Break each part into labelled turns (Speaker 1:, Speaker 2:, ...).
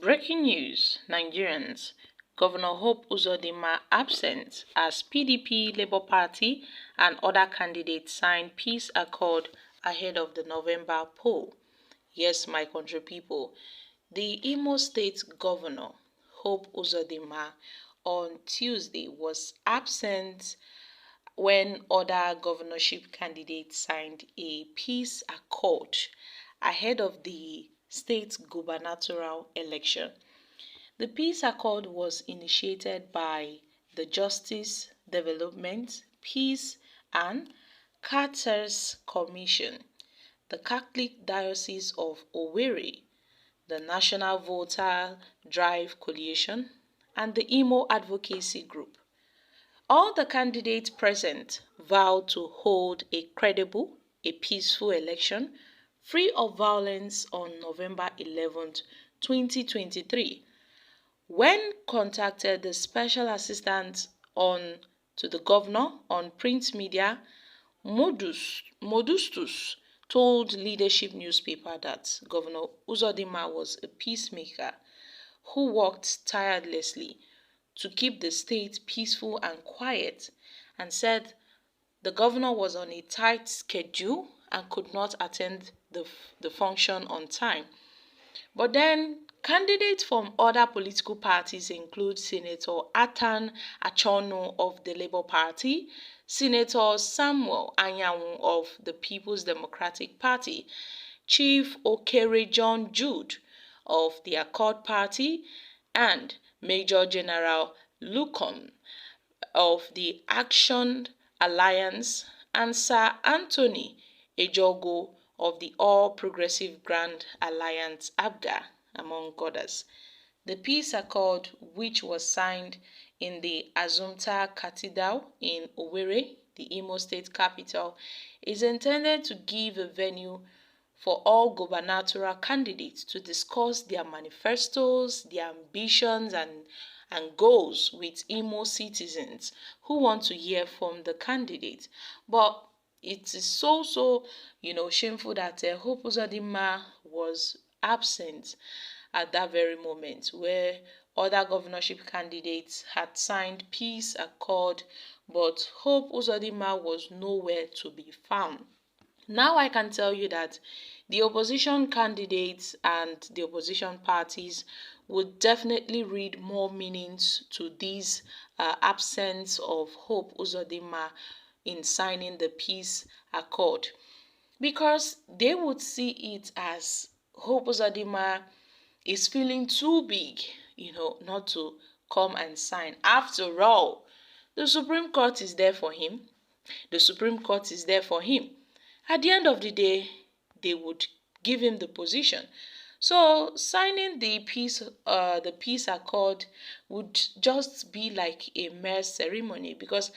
Speaker 1: Breaking news, Nigerians. Governor Hope Uzodinma absent as PDP, Labour Party and other candidates sign peace accord ahead of the November poll. Yes, my country people, the Imo State Governor, Hope Uzodinma, on Tuesday was absent when other governorship candidates signed a peace accord ahead of the state gubernatorial election. The peace accord was initiated by the Justice, Development, Peace and Cathars Commission, the Catholic Diocese of Owerri, the National Voter Drive Coalition, and the Imo Advocacy Group. All the candidates present vowed to hold a credible, a peaceful election free of violence on November 11th, 2023. When contacted, the special assistant to the governor on print media, Modustus, told leadership newspaper that Governor Uzodinma was a peacemaker who worked tirelessly to keep the state peaceful and quiet, and said the governor was on a tight schedule and could not attend the function on time. But then candidates from other political parties include Senator Atan Achonu of the Labour Party, Senator Samuel Anyanwu of the People's Democratic Party, Chief Okere John Jude of the Accord Party, and Major General Lucon of the Action Alliance, and Sir Anthony Ejogo of the All Progressive Grand Alliance (ABGA), among others. The peace accord, which was signed in the Azumta Cathedral in Owerri, the Imo State capital, is intended to give a venue for all gubernatorial candidates to discuss their manifestos, their ambitions and goals with Imo citizens who want to hear from the candidate. But it is so shameful that Hope Uzodinma was absent at that very moment where other governorship candidates had signed peace accord, but Hope Uzodinma was nowhere to be found. Now I can tell you that the opposition candidates and the opposition parties would definitely read more meanings to this absence of Hope Uzodinma in signing the peace accord, because they would see it as Hope Uzodinma is feeling too big, not to come and sign. After all, the Supreme Court is there for him. The Supreme Court is there for him. At the end of the day, they would give him the position. So signing the peace accord would just be like a mere ceremony, because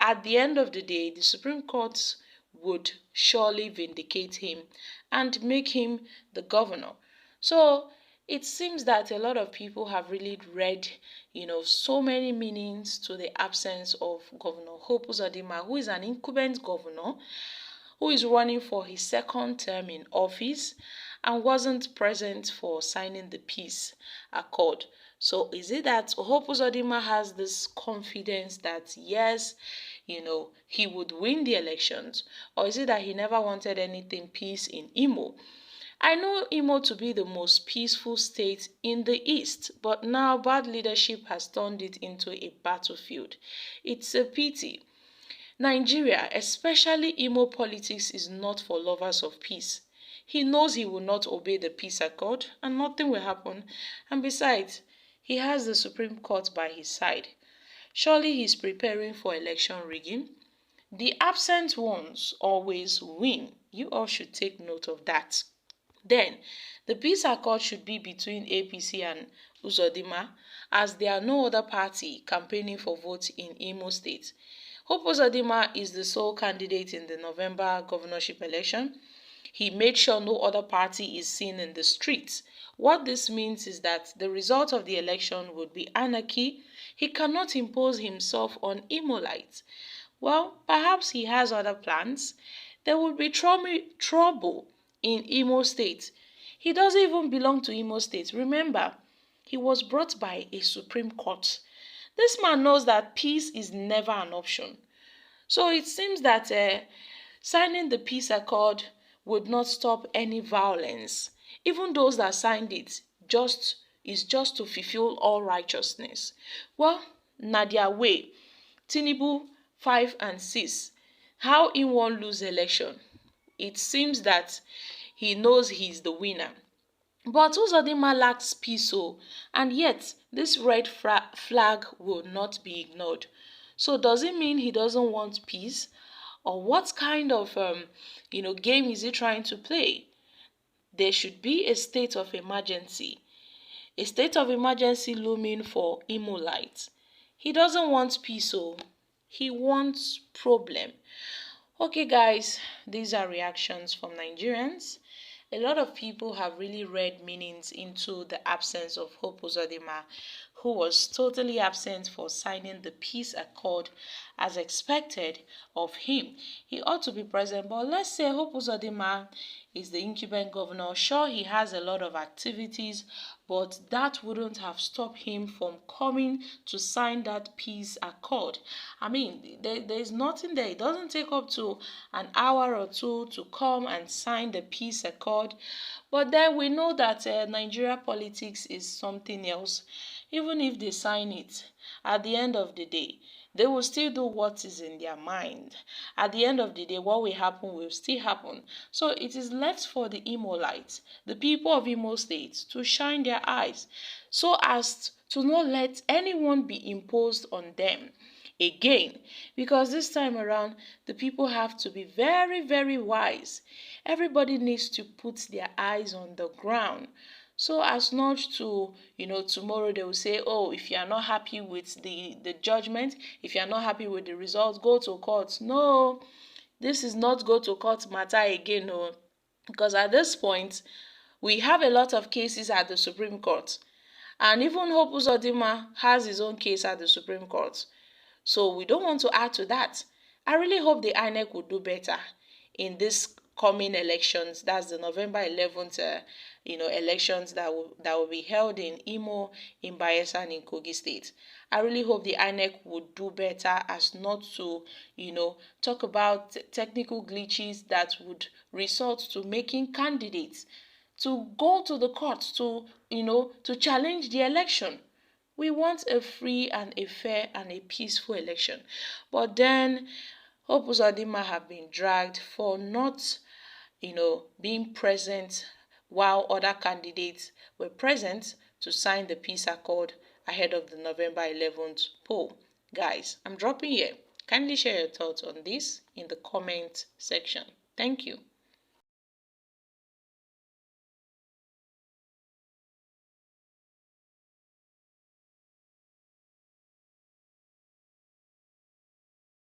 Speaker 1: at the end of the day, the Supreme Court would surely vindicate him and make him the governor. So it seems that a lot of people have really read, so many meanings to the absence of Governor Hope Uzodinma, who is an incumbent governor, who is running for his second term in office and wasn't present for signing the peace accord. So is it that Hope Uzodinma has this confidence that yes, he would win the elections, or is it that he never wanted anything peace in Imo? I know Imo to be the most peaceful state in the East, but now bad leadership has turned it into a battlefield. It's a pity. Nigeria, especially Imo politics, is not for lovers of peace. He knows he will not obey the peace accord and nothing will happen. And besides, he has the Supreme Court by his side. Surely he's preparing for election rigging. The absent ones always win. You all should take note of that. Then, the peace accord should be between APC and Uzodinma, as there are no other party campaigning for votes in Imo State. Hope Uzodinma is the sole candidate in the November governorship election. He made sure no other party is seen in the streets. What this means is that the result of the election would be anarchy. He cannot impose himself on Imolites. Well, perhaps he has other plans. There would be trouble in Imo State. He doesn't even belong to Imo State. Remember, he was brought by a Supreme Court. This man knows that peace is never an option. So it seems that signing the peace accord would not stop any violence. Even those that signed it just to fulfill all righteousness. Well, na their way. Tinubu 5 and 6. How he won't lose election? It seems that he knows he's the winner. But Uzodinma lacks peace, and yet this red flag will not be ignored. So does it mean he doesn't want peace? Or what kind of game is he trying to play? There should be a state of emergency. A state of emergency looming for Imolite. He doesn't want peace, he wants problem. Okay guys, these are reactions from Nigerians. A lot of people have really read meanings into the absence of Hope Uzodinma, who was totally absent for signing the peace accord as expected of him. He ought to be present, but let's say Hope Uzodinma is the incumbent governor. Sure, he has a lot of activities, but that wouldn't have stopped him from coming to sign that peace accord. I mean, there's nothing there. It doesn't take up to an hour or two to come and sign the peace accord. But then we know that Nigeria politics is something else. Even if they sign it, at the end of the day, they will still do what is in their mind. At the end of the day, what will still happen. So it is left for the Imolites, the people of Imo State, to shine their eyes so as to not let anyone be imposed on them again. Because this time around, the people have to be very, very wise. Everybody needs to put their eyes on the ground, so as not to, tomorrow they will say, oh, if you are not happy with the judgment, if you are not happy with the results, go to court. No, this is not go to court matter again, no. Because at this point, we have a lot of cases at the Supreme Court. And even Hope Uzodinma has his own case at the Supreme Court. So we don't want to add to that. I really hope the INEC will do better in this coming elections. That's the November 11th, elections that will be held in Imo, in Bayelsa, and in Kogi State. I really hope the INEC would do better as not to, talk about technical glitches that would result to making candidates to go to the court to challenge the election. We want a free and a fair and a peaceful election. But then Hope Uzodinma have been dragged for not, being present while other candidates were present to sign the peace accord ahead of the November 11th poll. Guys, I'm dropping here. Kindly share your thoughts on this in the comment section. Thank you.